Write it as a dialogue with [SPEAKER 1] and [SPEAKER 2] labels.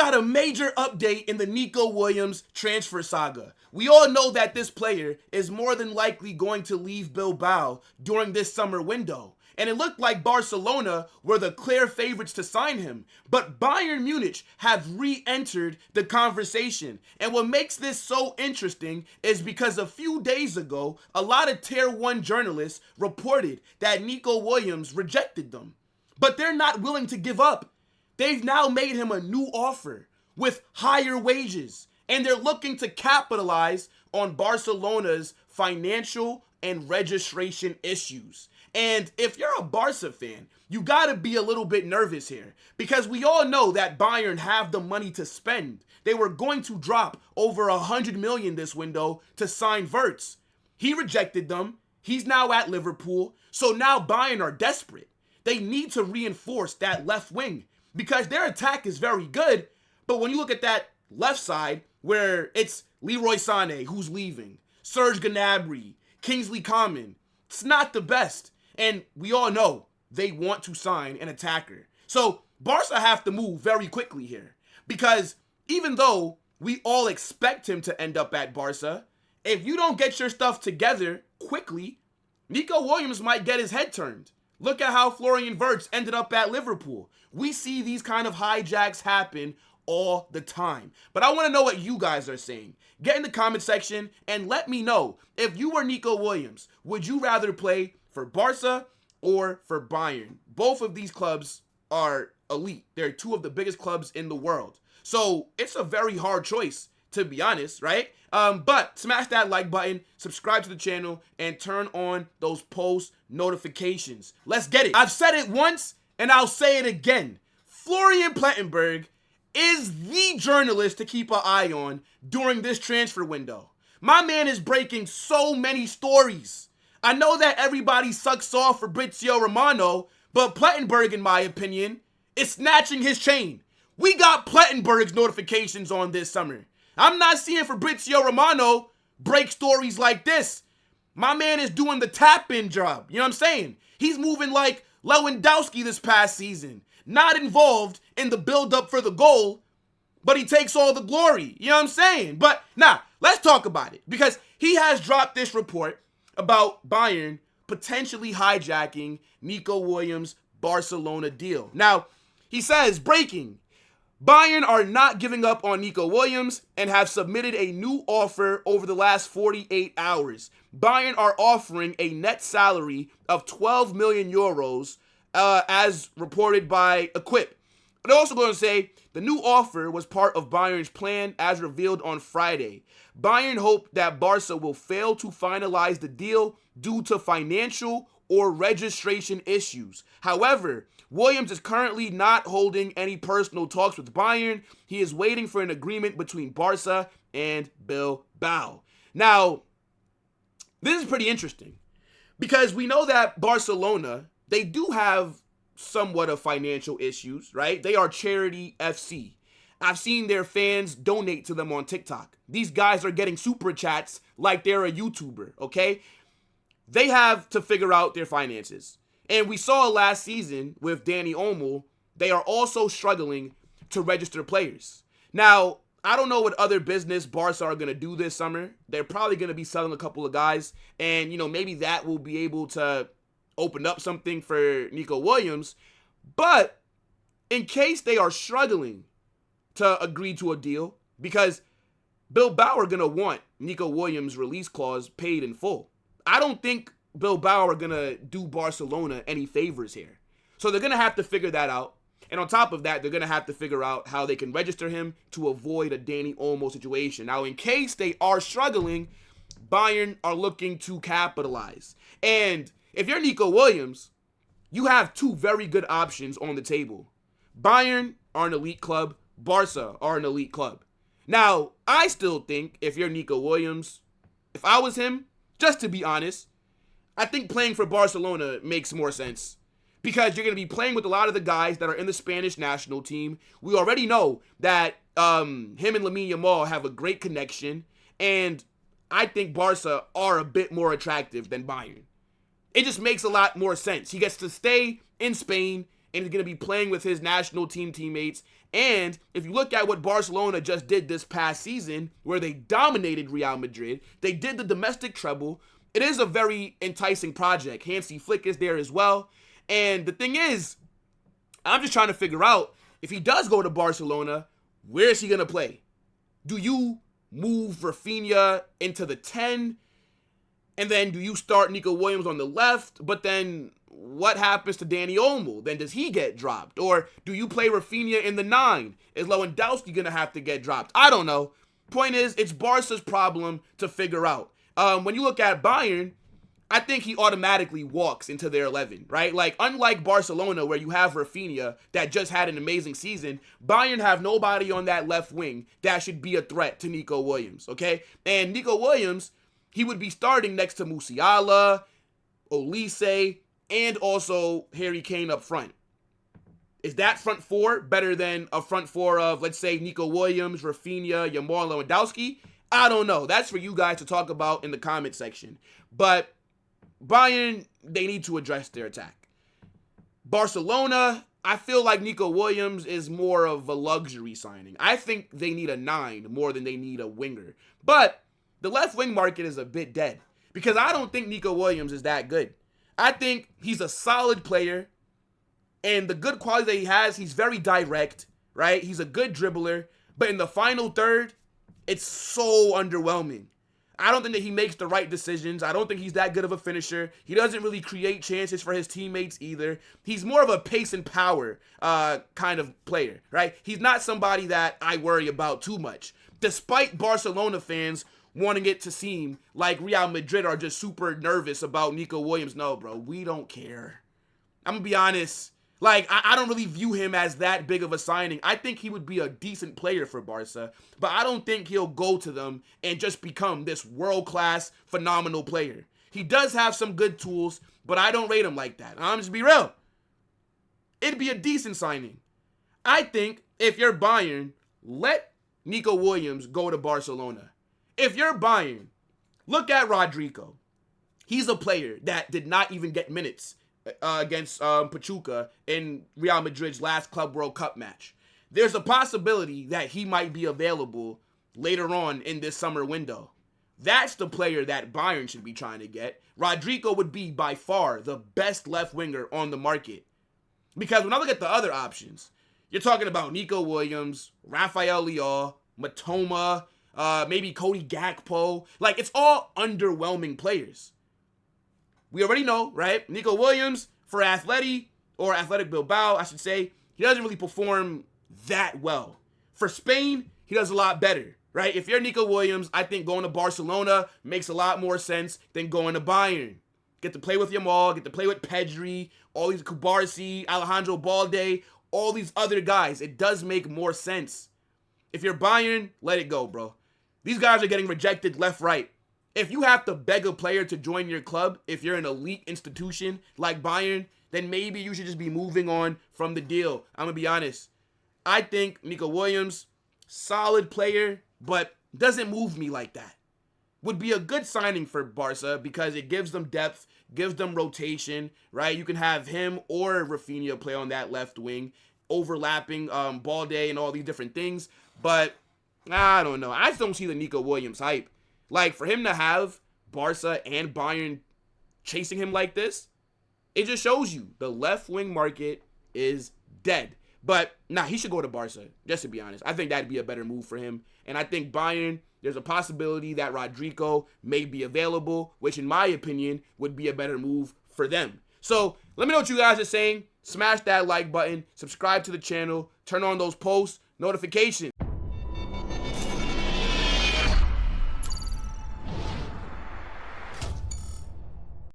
[SPEAKER 1] got a major update in the Nico Williams transfer saga. We all know that this player is more than likely going to leave Bilbao during this summer window. And it looked like Barcelona were the clear favorites to sign him. But Bayern Munich have re-entered the conversation. And what makes this so interesting is because a few days ago, a lot of Tier 1 journalists reported that Nico Williams rejected them. But they're not willing to give up. They've now made him a new offer with higher wages. And they're looking to capitalize on Barcelona's financial and registration issues. And if you're a Barca fan, you gotta be a little bit nervous here because we all know that Bayern have the money to spend. They were going to drop over 100 million this window to sign Wirtz. He rejected them. He's now at Liverpool. So now Bayern are desperate. They need to reinforce that left wing because their attack is very good. But when you look at that left side where it's Leroy Sané, who's leaving, Serge Gnabry, Kingsley Coman, it's not the best. And we all know they want to sign an attacker. So Barca have to move very quickly here because even though we all expect him to end up at Barca, if you don't get your stuff together quickly, Nico Williams might get his head turned. Look at how Florian Wirtz ended up at Liverpool. We see these kind of hijacks happen all the time. But I want to know what you guys are saying. Get in the comment section and let me know if you were Nico Williams, would you rather play for Barca or for Bayern? Both of these clubs are elite. They're two of the biggest clubs in the world. So it's a very hard choice, to be honest, right? But smash that like button, subscribe to the channel, and turn on those post notifications. Let's get it. I've said it once, and I'll say it again. Florian Plettenberg is the journalist to keep an eye on during this transfer window. My man is breaking so many stories. I know that everybody sucks off Fabrizio Romano, but Plettenberg, in my opinion, is snatching his chain. We got Plettenberg's notifications on this summer. I'm not seeing Fabrizio Romano break stories like this. My man is doing the tap-in job. You know what I'm saying? He's moving like Lewandowski this past season. Not involved in the build-up for the goal, but he takes all the glory. You know what I'm saying? But now, let's talk about it because he has dropped this report about Bayern potentially hijacking Nico Williams' Barcelona deal. Now, he says, breaking, Bayern are not giving up on Nico Williams and have submitted a new offer over the last 48 hours. Bayern are offering a net salary of 12 million euros as reported by Equip. They're also going to say the new offer was part of Bayern's plan as revealed on Friday. Bayern hope that Barca will fail to finalize the deal due to financial or registration issues. However, Williams is currently not holding any personal talks with Bayern. He is waiting for an agreement between Barca and Bilbao. Now, this is pretty interesting because we know that Barcelona, they do have somewhat of financial issues, right? They are charity FC. I've seen their fans donate to them on TikTok. These guys are getting super chats like they're a YouTuber, okay? They have to figure out their finances. And we saw last season with Danny Olmo, they are also struggling to register players. Now, I don't know what other business Barca are going to do this summer. They're probably going to be selling a couple of guys. And, you know, maybe that will be able to open up something for Nico Williams. But in case they are struggling to agree to a deal, because Bilbao are going to want Nico Williams' release clause paid in full. I don't think Bilbao are going to do Barcelona any favors here. So they're going to have to figure that out. And on top of that, they're going to have to figure out how they can register him to avoid a Danny Olmo situation. Now, in case they are struggling, Bayern are looking to capitalize. And if you're Nico Williams, you have two very good options on the table. Bayern are an elite club. Barca are an elite club. Now, I still think if you're Nico Williams, if I was him, just to be honest, I think playing for Barcelona makes more sense because you're going to be playing with a lot of the guys that are in the Spanish national team. We already know that him and Lamine Yamal have a great connection, and I think Barca are a bit more attractive than Bayern. It just makes a lot more sense. He gets to stay in Spain and he's going to be playing with his national team teammates. And if you look at what Barcelona just did this past season, where they dominated Real Madrid, they did the domestic treble. It is a very enticing project. Hansi Flick is there as well. And the thing is, I'm just trying to figure out, if he does go to Barcelona, where is he going to play? Do you move Rafinha into the 10? And then do you start Nico Williams on the left? But then what happens to Dani Olmo? Then does he get dropped? Or do you play Rafinha in the 9? Is Lewandowski going to have to get dropped? I don't know. Point is, it's Barca's problem to figure out. When you look at Bayern, I think he automatically walks into their 11, right? Like, unlike Barcelona, where you have Rafinha that just had an amazing season, Bayern have nobody on that left wing that should be a threat to Nico Williams, okay? And Nico Williams, he would be starting next to Musiala, Olise, and also Harry Kane up front. Is that front four better than a front four of, let's say, Nico Williams, Rafinha, Yamal, Lewandowski? I don't know. That's for you guys to talk about in the comment section. But Bayern, they need to address their attack. Barcelona, I feel like Nico Williams is more of a luxury signing. I think they need a 9 more than they need a winger. But the left wing market is a bit dead because I don't think Nico Williams is that good. I think he's a solid player, and the good quality that he has, he's very direct, right? He's a good dribbler, but in the final third, it's so underwhelming. I don't think that he makes the right decisions. I don't think he's that good of a finisher. He doesn't really create chances for his teammates either. He's more of a pace and power kind of player, right? He's not somebody that I worry about too much. Despite Barcelona fans wanting it to seem like Real Madrid are just super nervous about Nico Williams. No, bro, we don't care. I'm going to be honest. Like, I don't really view him as that big of a signing. I think he would be a decent player for Barca, but I don't think he'll go to them and just become this world-class, phenomenal player. He does have some good tools, but I don't rate him like that. I'm just be real. It'd be a decent signing. I think if you're Bayern, let Nico Williams go to Barcelona. If you're Bayern, look at Rodrigo. He's a player that did not even get minutes against Pachuca in Real Madrid's last Club World Cup match. There's a possibility that he might be available later on in this summer window. That's the player that Bayern should be trying to get. Rodrigo would be by far the best left winger on the market. Because when I look at the other options, you're talking about Nico Williams, Rafael Leao, Matoma, maybe Cody Gakpo. Like, it's all underwhelming players. We already know, right? Nico Williams for Athletic Bilbao, I should say, he doesn't really perform that well. For Spain, he does a lot better, right? If you're Nico Williams, I think going to Barcelona makes a lot more sense than going to Bayern. Get to play with Yamal, get to play with Pedri, all these Kubarsi, Alejandro Balde, all these other guys. It does make more sense. If you're Bayern, let it go, bro. These guys are getting rejected left, right. If you have to beg a player to join your club, if you're an elite institution like Bayern, then maybe you should just be moving on from the deal. I'm going to be honest. I think Nico Williams, solid player, but doesn't move me like that. Would be a good signing for Barca because it gives them depth, gives them rotation, right? You can have him or Rafinha play on that left wing, overlapping Balde and all these different things. But I don't know. I just don't see the Nico Williams hype. Like, for him to have Barca and Bayern chasing him like this, it just shows you the left wing market is dead. But, he should go to Barca, just to be honest. I think that'd be a better move for him. And I think Bayern, there's a possibility that Rodrigo may be available, which in my opinion would be a better move for them. So, let me know what you guys are saying. Smash that like button, subscribe to the channel, turn on those post notifications.